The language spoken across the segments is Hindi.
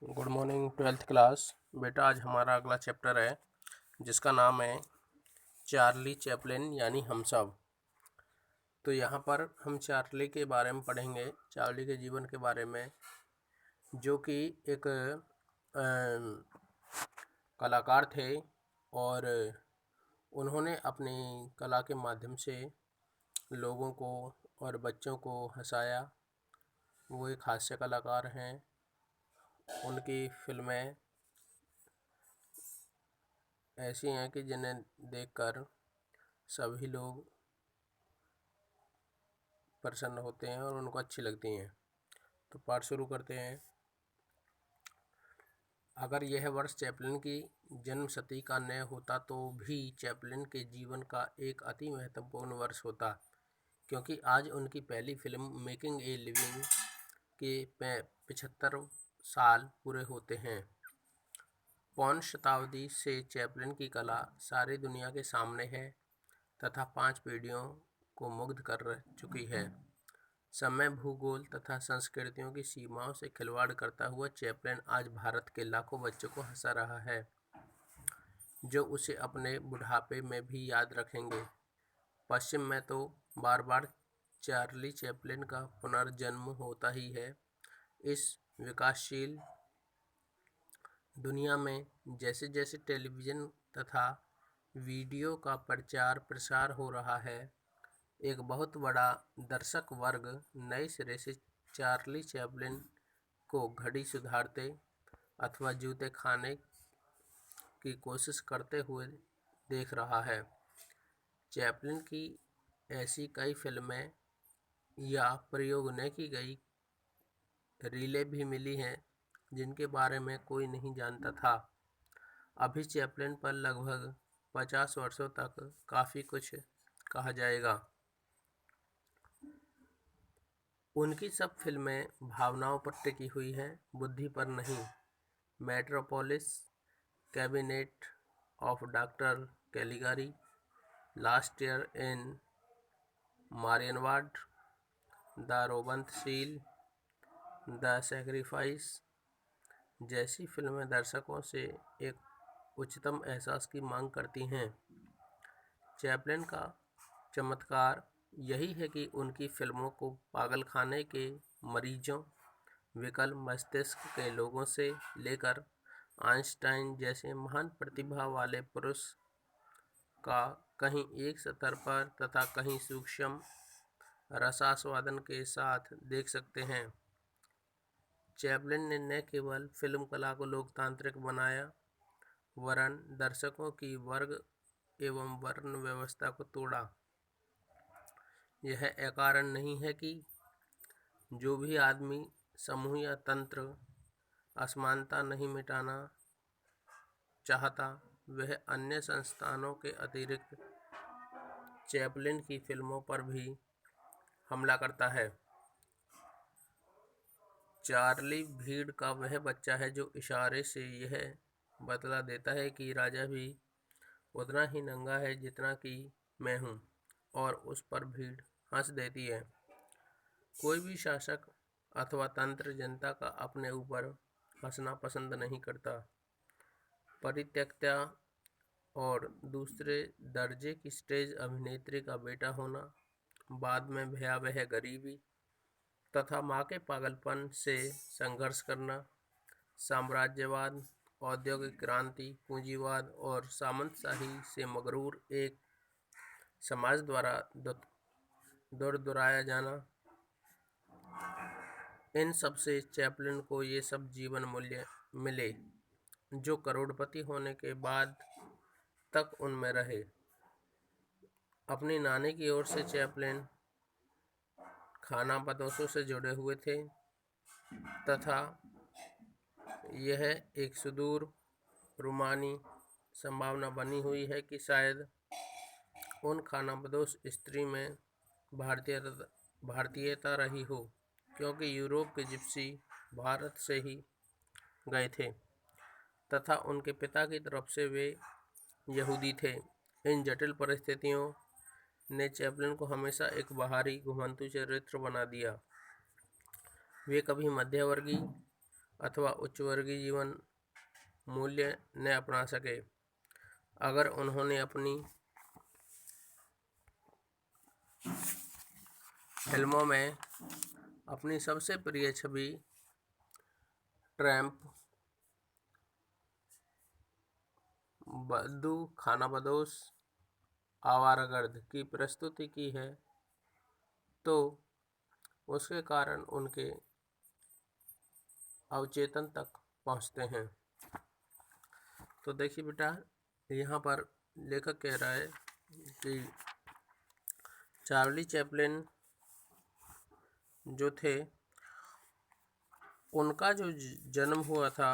Good morning twelfth class. बेटा आज हमारा अगला चैप्टर है जिसका नाम है चार्ली चैपलिन यानी हम सब। तो यहाँ पर हम चार्ली के बारे में पढ़ेंगे, चार्ली के जीवन के बारे में, जो कि एक कलाकार थे और उन्होंने अपनी कला के माध्यम से लोगों को और बच्चों को हंसाया। वो एक हास्य कलाकार हैं। उनकी फिल्में ऐसी हैं कि जिन्हें देखकर सभी लोग प्रसन्न होते हैं और उनको अच्छी लगती हैं। तो पाठ शुरू करते हैं। अगर यह वर्ष चैपलिन की जन्म शती का न होता तो भी चैपलिन के जीवन का एक अति महत्वपूर्ण वर्ष होता, क्योंकि आज उनकी पहली फिल्म मेकिंग ए लिविंग के 75 साल पूरे होते हैं। पौन शताब्दी से चैपलिन की कला सारी दुनिया के सामने है तथा 5 पीढ़ियों को मुग्ध कर चुकी है। समय, भूगोल तथा संस्कृतियों की सीमाओं से खिलवाड़ करता हुआ चैपलिन आज भारत के लाखों बच्चों को हंसा रहा है, जो उसे अपने बुढ़ापे में भी याद रखेंगे। पश्चिम में तो बार बार चार्ली चैपलिन का पुनर्जन्म होता ही है। इस विकासशील दुनिया में जैसे जैसे टेलीविज़न तथा वीडियो का प्रचार प्रसार हो रहा है, एक बहुत बड़ा दर्शक वर्ग नए सिरे से चार्ली चैपलिन को घड़ी सुधारते अथवा जूते खाने की कोशिश करते हुए देख रहा है। चैपलिन की ऐसी कई फिल्में या प्रयोग न की गई रीलें भी मिली हैं जिनके बारे में कोई नहीं जानता था। अभी चैपलिन पर लगभग 50 वर्षों तक काफ़ी कुछ कहा जाएगा। उनकी सब फिल्में भावनाओं पर टिकी हुई हैं, बुद्धि पर नहीं। Metropolis, cabinet of doctor Caligari, last year in Marienbad, the रोबंतशील, द सैक्रिफाइस जैसी फिल्में दर्शकों से एक उच्चतम एहसास की मांग करती हैं। चैपलिन का चमत्कार यही है कि उनकी फिल्मों को पागलखाने के मरीजों, विकल मस्तिष्क के लोगों से लेकर आइंस्टाइन जैसे महान प्रतिभा वाले पुरुष का कहीं एक स्तर पर तथा कहीं सूक्ष्म रसास्वादन के साथ देख सकते हैं। चैपलिन ने न केवल फिल्म कला को लोकतांत्रिक बनाया, वरन दर्शकों की वर्ग एवं वर्ण व्यवस्था को तोड़ा। यह अकारण नहीं है कि जो भी आदमी समूह या तंत्र असमानता नहीं मिटाना चाहता, वह अन्य संस्थानों के अतिरिक्त चैपलिन की फिल्मों पर भी हमला करता है। चार्ली भीड़ का वह बच्चा है जो इशारे से यह बतला देता है कि राजा भी उतना ही नंगा है जितना कि मैं हूँ, और उस पर भीड़ हंस देती है। कोई भी शासक अथवा तंत्र जनता का अपने ऊपर हंसना पसंद नहीं करता। परित्यक्ता और दूसरे दर्जे की स्टेज अभिनेत्री का बेटा होना, बाद में भयावह गरीबी तथा माँ के पागलपन से संघर्ष करना, साम्राज्यवाद, औद्योगिक क्रांति, पूंजीवाद और सामंतशाही से मगरूर एक समाज द्वारा दुराया जाना, इन सब से चैपलिन को ये सब जीवन मूल्य मिले जो करोड़पति होने के बाद तक उनमें रहे। अपनी नानी की ओर से चैपलिन खानाबदोशों से जुड़े हुए थे तथा यह एक सुदूर रूमानी संभावना बनी हुई है कि शायद उन खानाबदोश स्त्री में भारतीयता रही हो, क्योंकि यूरोप के जिप्सी भारत से ही गए थे तथा उनके पिता की तरफ से वे यहूदी थे। इन जटिल परिस्थितियों ने चैपलिन को हमेशा एक बाहरी घुमंतू चरित्र बना दिया। वे कभी मध्यवर्गीय अथवा उच्च वर्गीय जीवन मूल्य न अपना सके। अगर उन्होंने अपनी फिल्मों में अपनी सबसे प्रिय छवि ट्रैम्प, बद्दू, खानाबदोश, आवारागर्द की प्रस्तुति की है तो उसके कारण उनके अवचेतन तक पहुंचते हैं। तो देखिए बेटा, यहाँ पर लेखक कह रहा है कि चार्ली चैपलिन जो थे उनका जो जन्म हुआ था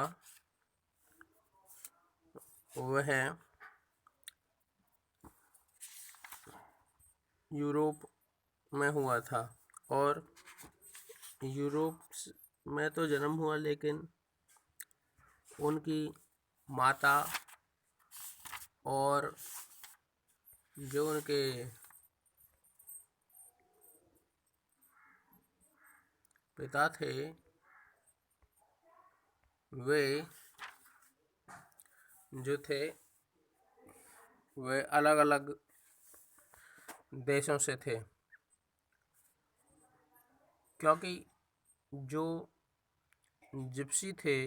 वह यूरोप में हुआ था और यूरोप में तो जन्म हुआ, लेकिन उनकी माता और जो उनके पिता थे वे जो थे वे अलग अलग देशों से थे, क्योंकि जो जिप्सी थे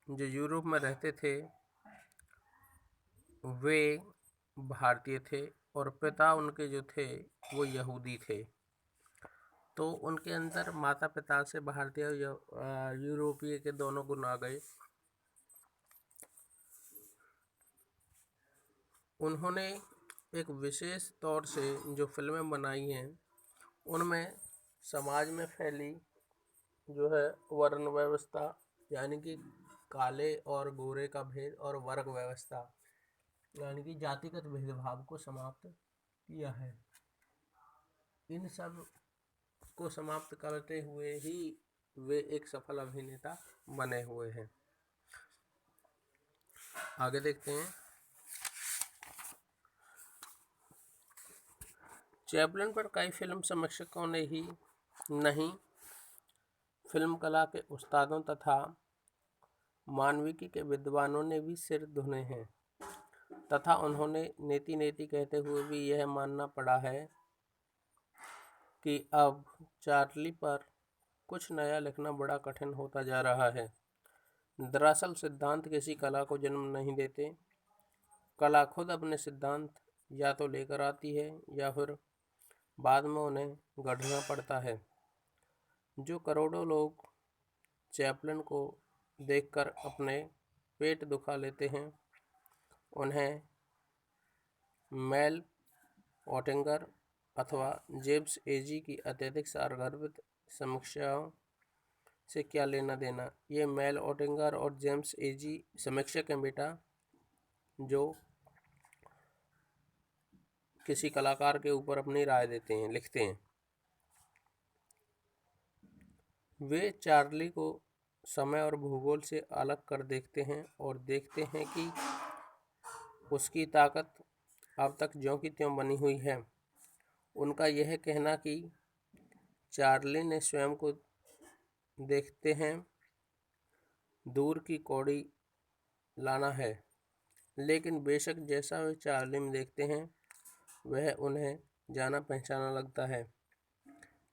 जो यूरोप में रहते थे वे भारतीय थे और पिता उनके जो थे वो यहूदी थे। तो उनके अंदर माता पिता से भारतीय यूरोपीय के दोनों गुण आ गए। उन्होंने एक विशेष तौर से जो फिल्में बनाई हैं उनमें समाज में फैली जो है वर्ण व्यवस्था, यानी कि काले और गोरे का भेद, और वर्ग व्यवस्था यानी कि जातिगत भेदभाव को समाप्त किया है। इन सब को समाप्त करते हुए ही वे एक सफल अभिनेता बने हुए हैं। आगे देखते हैं। चैपलिन पर कई फिल्म समीक्षकों ने ही नहीं, फिल्म कला के उस्तादों तथा मानविकी के विद्वानों ने भी सिर धुने हैं तथा उन्होंने नेति नेति कहते हुए भी यह मानना पड़ा है कि अब चार्ली पर कुछ नया लिखना बड़ा कठिन होता जा रहा है। दरअसल सिद्धांत किसी कला को जन्म नहीं देते, कला खुद अपने सिद्धांत या तो लेकर आती है या फिर बाद में उन्हें गढ़ना पड़ता है। जो करोड़ों लोग चैपलिन को देखकर अपने पेट दुखा लेते हैं उन्हें मेल ओटिंगर अथवा जेम्स एजी की अत्यधिक सारगर्भित समीक्षाओं से क्या लेना देना। ये मेल ओटिंगर और जेम्स एजी समीक्षक हैं बेटा, जो किसी कलाकार के ऊपर अपनी राय देते हैं, लिखते हैं। वे चार्ली को समय और भूगोल से अलग कर देखते हैं और देखते हैं कि उसकी ताकत अब तक ज्यों की त्यों बनी हुई है। उनका यह कहना कि चार्ली ने स्वयं को देखते हैं दूर की कौड़ी लाना है, लेकिन बेशक जैसा वे चार्ली में देखते हैं वह उन्हें जाना पहचाना लगता है।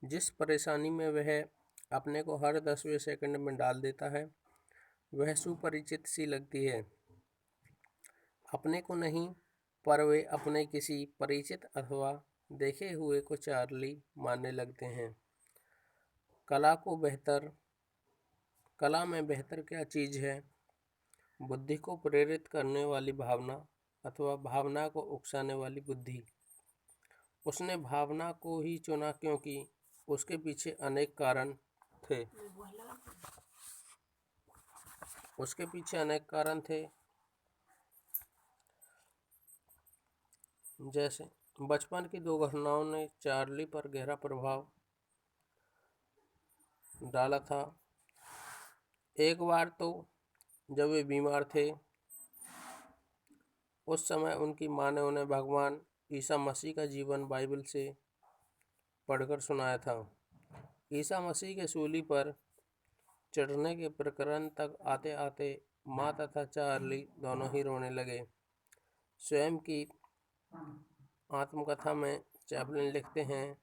जिस परेशानी में वह अपने को हर 10वें सेकंड में डाल देता है वह सुपरिचित सी लगती है। अपने को नहीं, पर वे अपने किसी परिचित अथवा देखे हुए को चार्ली मानने लगते हैं। कला में बेहतर क्या चीज़ है? बुद्धि को प्रेरित करने वाली भावना अथवा भावना को उकसाने वाली बुद्धि। उसने भावना को ही चुना क्योंकि उसके पीछे अनेक कारण थे। जैसे बचपन की 2 घटनाओं ने चार्ली पर गहरा प्रभाव डाला था। एक बार तो जब वे बीमार थे, उस समय उनकी माँ ने उन्हें भगवान ईसा मसीह का जीवन बाइबल से पढ़कर सुनाया था। ईसा मसीह के सूली पर चढ़ने के प्रकरण तक आते आते माँ तथा चार्ली दोनों ही रोने लगे। स्वयं की आत्मकथा में चैपलिन लिखते हैं,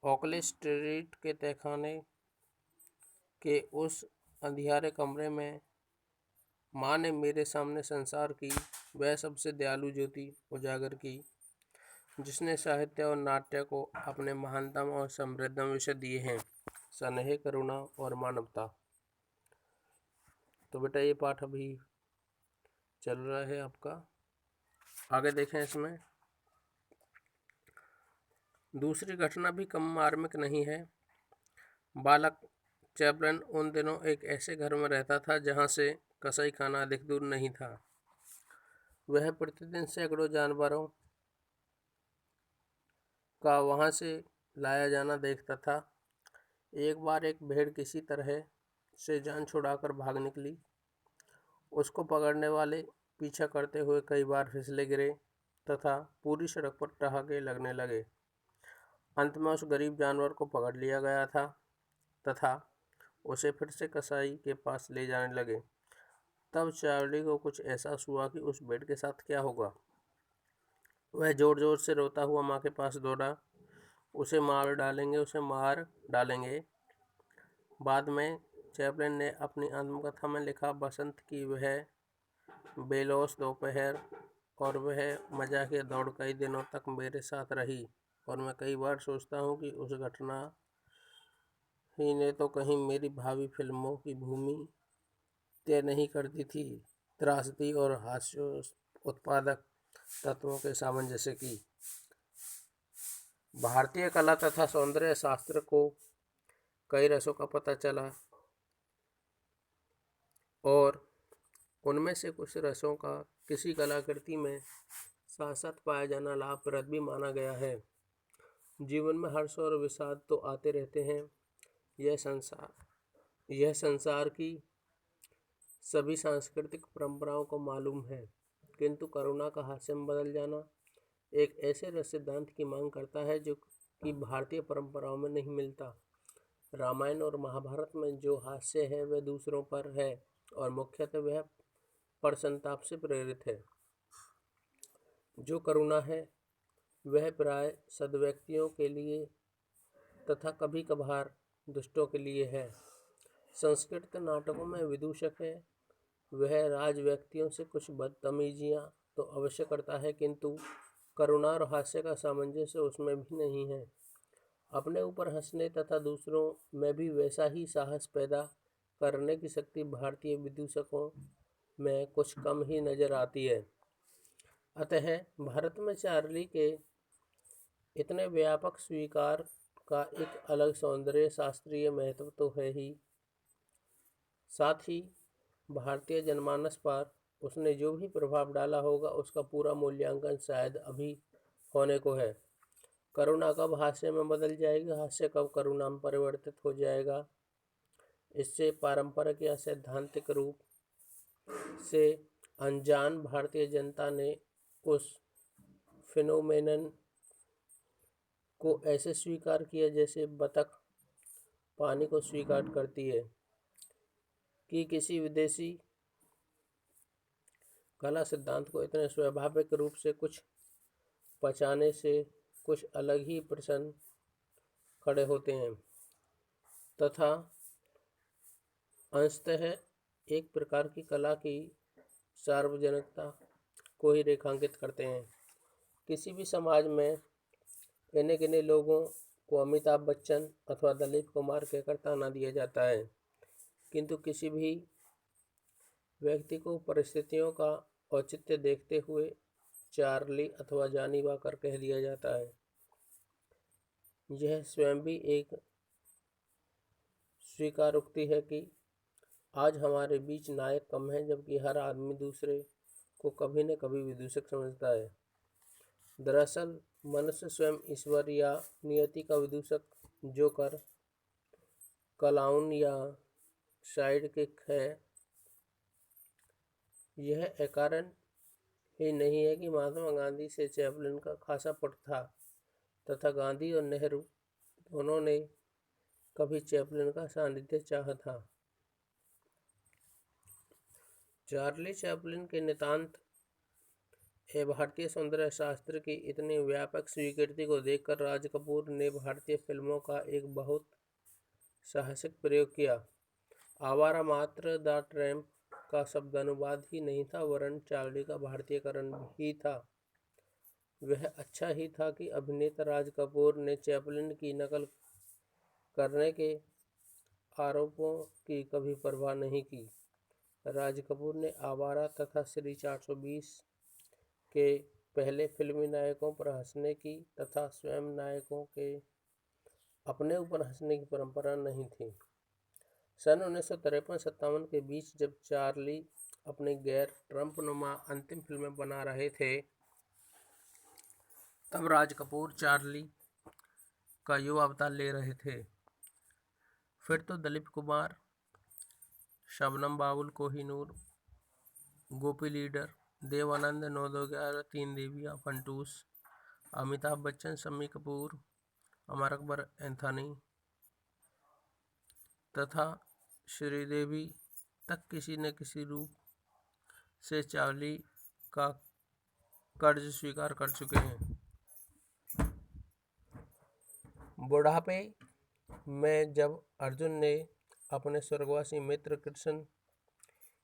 ओकले स्ट्रीट के तहखाने के उस अंधियारे कमरे में माँ ने मेरे सामने संसार की वह सबसे दयालु ज्योति उजागर की, जिसने साहित्य और नाट्य को अपने महानतम और समृद्धम विषय दिए हैं, स्नेह, करुणा और मानवता। तो बेटा ये पाठ अभी चल रहा है आपका, आगे देखें। इसमें दूसरी घटना भी कम मार्मिक नहीं है। बालक चैपलिन उन दिनों एक ऐसे घर में रहता था जहाँ से कसाई खाना अधिक दूर नहीं था। वह प्रतिदिन सैकड़ों जानवरों का वहाँ से लाया जाना देखता था। एक बार एक भेड़ किसी तरह से जान छुड़ाकर भाग निकली। उसको पकड़ने वाले पीछा करते हुए कई बार फिसले गिरे तथा पूरी सड़क पर ठहाके लगने लगे। अंत में उस गरीब जानवर को पकड़ लिया गया था तथा उसे फिर से कसाई के पास ले जाने लगे। तब चार्ली को कुछ एहसास हुआ कि उस भेड़ के साथ क्या होगा। वह जोर जोर से रोता हुआ माँ के पास दौड़ा। उसे मार डालेंगे, उसे मार डालेंगे। बाद में चैपलिन ने अपनी आत्मकथा में लिखा, बसंत की वह बेलौस दोपहर और वह मजाकिया दौड़ कई दिनों तक मेरे साथ रही और मैं कई बार सोचता हूँ कि उस घटना ही ने तो कहीं मेरी भावी फिल्मों की भूमि तय नहीं करती थी, त्रासदी और हास्य उत्पादक तत्वों के सामंजस्य की। भारतीय कला तथा सौंदर्य शास्त्र को कई रसों का पता चला और उनमें से कुछ रसों का किसी कलाकृति में साथ साथ पाया जाना लाभप्रद भी माना गया है। जीवन में हर्ष और विषाद तो आते रहते हैं, यह संसार की सभी सांस्कृतिक परंपराओं को मालूम है, किंतु करुणा का हास्य में बदल जाना एक ऐसे रस सिद्धांत की मांग करता है जो कि भारतीय परंपराओं में नहीं मिलता। रामायण और महाभारत में जो हास्य है वह दूसरों पर है और मुख्यतः वह परसंताप से प्रेरित है। जो करुणा है वह प्राय सद्व्यक्तियों के लिए तथा कभी कभार दुष्टों के लिए है। संस्कृत नाटकों में विदूषक है, वह राज व्यक्तियों से कुछ बदतमीजियाँ तो अवश्य करता है, किंतु करुणा और हास्य का सामंजस्य उसमें भी नहीं है। अपने ऊपर हंसने तथा दूसरों में भी वैसा ही साहस पैदा करने की शक्ति भारतीय विदूषकों में कुछ कम ही नजर आती है। अतः भारत में चार्ली के इतने व्यापक स्वीकार का एक अलग सौंदर्य शास्त्रीय महत्व तो है ही, साथ ही भारतीय जनमानस पर उसने जो भी प्रभाव डाला होगा उसका पूरा मूल्यांकन शायद अभी होने को है। करुणा कब हास्य में बदल जाएगी, हास्य कब करुणा में परिवर्तित हो जाएगा, इससे पारंपरिक या सैद्धांतिक रूप से अनजान भारतीय जनता ने उस फिनोमेनन को ऐसे स्वीकार किया जैसे बतख पानी को स्वीकार करती है, कि किसी विदेशी कला सिद्धांत को इतने स्वाभाविक रूप से कुछ पचाने से कुछ अलग ही प्रश्न खड़े होते हैं तथा अंशतः एक प्रकार की कला की सार्वजनिकता को ही रेखांकित करते हैं। किसी भी समाज में गिने गिने लोगों को अमिताभ बच्चन अथवा दिलीप कुमार कहकर ताना दिया जाता है, किंतु किसी भी व्यक्ति को परिस्थितियों का औचित्य देखते हुए चार्ली अथवा जानी वाकर कह दिया जाता है। यह स्वयं भी एक स्वीकारोक्ति है कि आज हमारे बीच नायक कम है, जबकि हर आदमी दूसरे को कभी न कभी विदूषक समझता है। दरअसल मनुष्य स्वयं ईश्वर या नियति का विदूषक जोकर, क्लाउन या साइड किक है। यह अकारण ही नहीं है कि महात्मा गांधी से चैपलिन का खासा पट था तथा गांधी और नेहरू दोनों ने कभी चैपलिन का सानिध्य चाहा था। चार्ली चैपलिन के नितांत भारतीय सौंदर्य शास्त्र की इतनी व्यापक स्वीकृति को देखकर राज कपूर ने भारतीय फिल्मों का एक बहुत साहसिक प्रयोग किया। आवारा मात्र द ट्रैम्प का शब्दानुवाद ही नहीं था, वरन चार्ली का भारतीयकरण ही था। वह अच्छा ही था कि अभिनेता राज कपूर ने चैपलिन की नकल करने के आरोपों की कभी परवाह नहीं की। राज कपूर ने आवारा तथा श्री 420 के पहले फिल्मी नायकों पर हंसने की तथा स्वयं नायकों के अपने ऊपर हंसने की परंपरा नहीं थी। सन 1953-57 के बीच जब चार्ली अपनी गैर ट्रम्पनुमा अंतिम फिल्में बना रहे थे, तब राज कपूर चार्ली का युवा अवतार ले रहे थे। फिर तो दिलीप कुमार, शबनम बाबुल, कोहिनूर, गोपी लीडर, देव आनंद, 9/11, तीन देवियाँ, फंटूस, अमिताभ बच्चन, शम्मी कपूर, अमर अकबर एंथनी तथा श्रीदेवी तक किसी न किसी रूप से चार्ली का कर्ज स्वीकार कर चुके हैं। बुढ़ापे में जब अर्जुन ने अपने स्वर्गवासी मित्र कृष्ण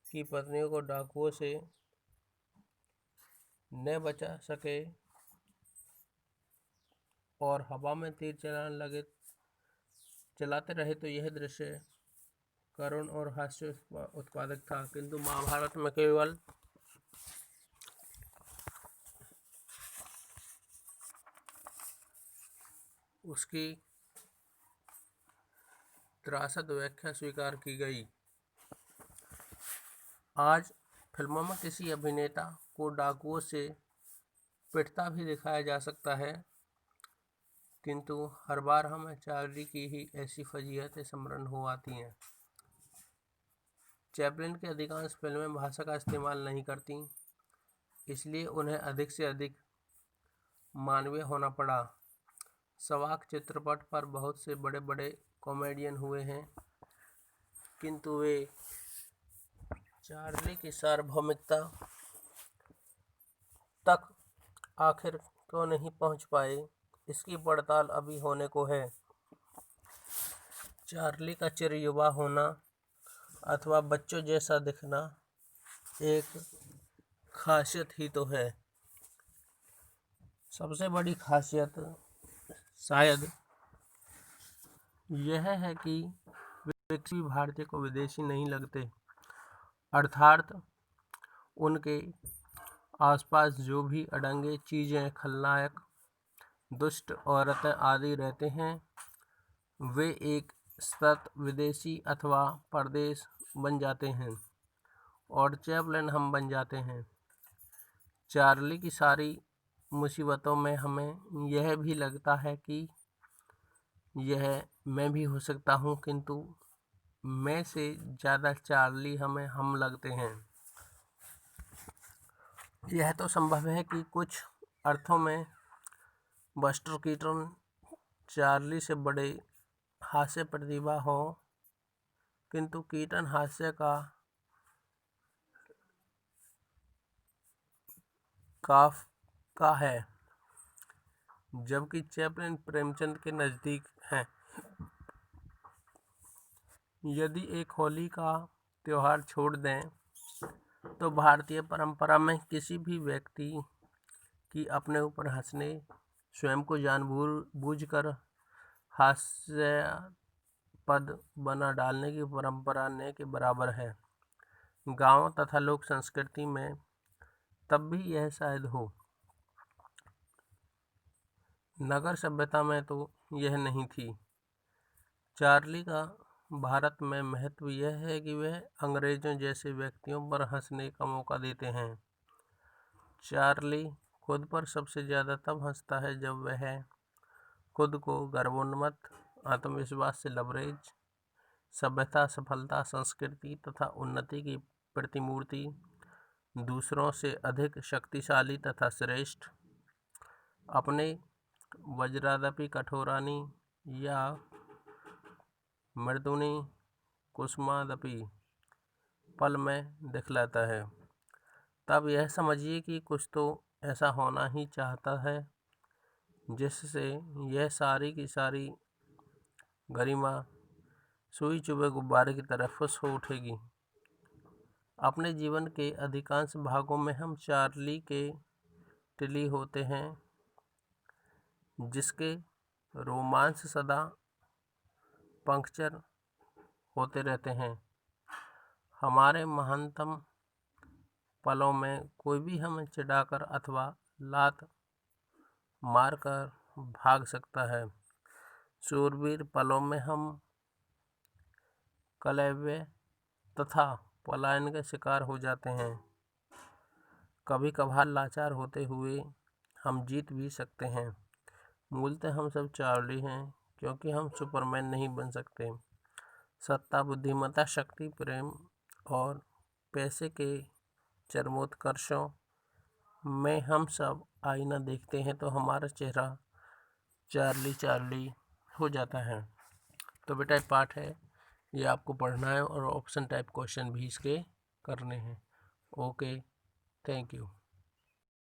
की पत्नियों को डाकुओं से न बचा सके और हवा में तीर चलाते रहे, तो यह दृश्य करुण और हास्य उत्पादक था। किंतु महाभारत में केवल उसकी त्रासद व्याख्या स्वीकार की गई। आज फिल्मों में किसी अभिनेता को डाकुओं से पिटता भी दिखाया जा सकता है, किंतु हर बार हमें चार्ली की ही ऐसी फजीहतें स्मरण हो आती हैं। चैपलिन की अधिकांश फिल्में भाषा का इस्तेमाल नहीं करती, इसलिए उन्हें अधिक से अधिक मानवीय होना पड़ा। सवाक चित्रपट पर बहुत से बड़े बड़े कॉमेडियन हुए हैं, किंतु वे चार्ली की सार्वभौमिकता तक आखिर क्यों नहीं पहुंच पाए, इसकी पड़ताल अभी होने को है। चार्ली का चिर युवा होना अथवा बच्चों जैसा दिखना एक खासियत ही तो है। सबसे बड़ी खासियत शायद यह है कि वे किसी भारतीय को विदेशी नहीं लगते, अर्थात उनके आसपास जो भी अड़ंगे चीज़ें, खलनायक, दुष्ट औरतें आदि रहते हैं, वे एक सतत विदेशी अथवा परदेश बन जाते हैं और चैपलिन हम बन जाते हैं। चार्ली की सारी मुसीबतों में हमें यह भी लगता है कि यह मैं भी हो सकता हूँ, किंतु मैं से ज़्यादा चार्ली हमें हम लगते हैं। यह तो संभव है कि कुछ अर्थों में बस्टर कीटन चार्ली से बड़े हास्य प्रतिभा हो, किंतु कीटन हास्य का है, जबकि चैपलिन प्रेमचंद के नज़दीक हैं। यदि एक होली का त्यौहार छोड़ दें, तो भारतीय परंपरा में किसी भी व्यक्ति की अपने ऊपर हंसने, स्वयं को जानबूझकर हास्यास्पद बना डालने की परंपरा न के बराबर है। गाँव तथा लोक संस्कृति में तब भी यह शायद हो, नगर सभ्यता में तो यह नहीं थी। चार्ली का भारत में महत्व यह है कि वह अंग्रेजों जैसे व्यक्तियों पर हंसने का मौका देते हैं। चार्ली खुद पर सबसे ज़्यादा तब हंसता है जब वह खुद को गर्वोन्मत्त, आत्मविश्वास से लबरेज, सभ्यता, सफलता, संस्कृति तथा उन्नति की प्रतिमूर्ति, दूसरों से अधिक शक्तिशाली तथा श्रेष्ठ, अपने वज्रादपि कठोरानी या मृदुनी कुसुमादपि पल में दिखलाता है। तब यह समझिए कि कुछ तो ऐसा होना ही चाहता है जिससे यह सारी की सारी गरिमा सुई चुभे गुब्बारे की तरह फुस हो उठेगी। अपने जीवन के अधिकांश भागों में हम चार्ली के टिली होते हैं, जिसके रोमांस सदा पंक्चर होते रहते हैं। हमारे महानतम पलों में कोई भी हमें चिढ़ाकर अथवा लात मारकर भाग सकता है। शूरवीर पलों में हम कलव्य तथा पलायन के शिकार हो जाते हैं। कभी कभार लाचार होते हुए हम जीत भी सकते हैं। मूलतः हम सब चार्ली हैं, क्योंकि हम सुपरमैन नहीं बन सकते। सत्ता, बुद्धिमत्ता, शक्ति, प्रेम और पैसे के चरमोत्कर्षों में हम सब आईना देखते हैं तो हमारा चेहरा चार्ली चार्ली हो जाता है। तो बेटा ये पाठ है, ये आपको पढ़ना है और ऑप्शन टाइप क्वेश्चन भी इसके करने हैं। Okay, thank you.